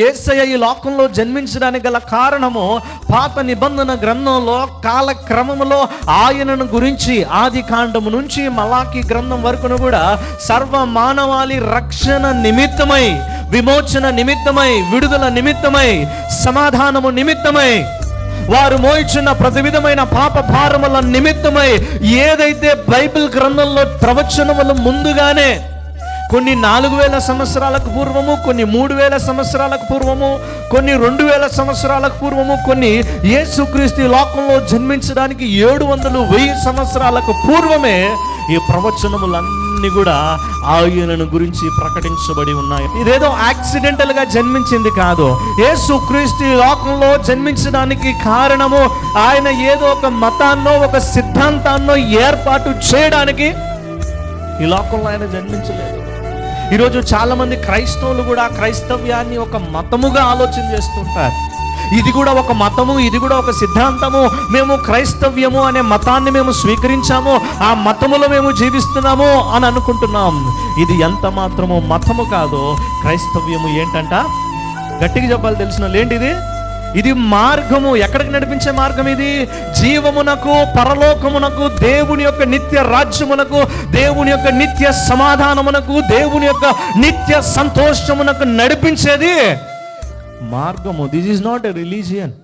యేసయ్య ఈ లోకంలో జన్మించడానికి గల కారణము పాత నిబంధన గ్రంథంలో కాలక్రమంలో ఆయనను గురించి ఆది కాండము నుంచి మలాకి గ్రంథం వరకును కూడా సర్వ మానవాళి రక్షణ నిమిత్తమై, విమోచన నిమిత్తమై, విడుదల నిమిత్తమై, సమాధానము నిమిత్తమై, వారు మోయిచున్న ప్రతి విధమైన పాప భారముల నిమిత్తమై ఏదైతే బైబిల్ గ్రంథంలో ప్రవచనములు ముందుగానే కొన్ని 4000 సంవత్సరాలకు పూర్వము, కొన్ని 3000 సంవత్సరాలకు పూర్వము, కొన్ని 2000 సంవత్సరాలకు పూర్వము, కొన్ని యేసుక్రీస్తు లోకంలో జన్మించడానికి 700-1000 సంవత్సరాలకు పూర్వమే ఈ ప్రవచనములన్నీ కూడా ఆయనను గురించి ప్రకటించబడి ఉన్నాయి. ఇదేదో యాక్సిడెంటల్గా జన్మించింది కాదు. యేసుక్రీస్తు లోకంలో జన్మించడానికి కారణము ఆయన ఏదో ఒక మతాన్నో ఒక సిద్ధాంతాన్నో ఏర్పాటు చేయడానికి ఈ లోకంలో ఆయన జన్మించలేదు. ఈరోజు చాలా మంది క్రైస్తవులు కూడా క్రైస్తవ్యాన్ని ఒక మతముగా ఆలోచన చేస్తుంటారు. ఇది కూడా ఒక మతము, ఇది కూడా ఒక సిద్ధాంతము, మేము క్రైస్తవ్యము అనే మతాన్ని మేము స్వీకరించాము, ఆ మతములో మేము జీవిస్తున్నాము అని అనుకుంటున్నాం. ఇది ఎంత మాత్రము మతము కాదు. క్రైస్తవ్యము ఏంటంట? గట్టిగా చెప్పాలి, తెలిసిన ఏంటిది? ఇది మార్గము. ఎక్కడికి నడిపించే మార్గం ఇది? జీవమునకు, పరలోకమునకు, దేవుని యొక్క నిత్య రాజ్యమునకు, దేవుని యొక్క నిత్య సమాధానమునకు, దేవుని యొక్క నిత్య సంతోషమునకు నడిపించేది మార్గము. This is not a religion.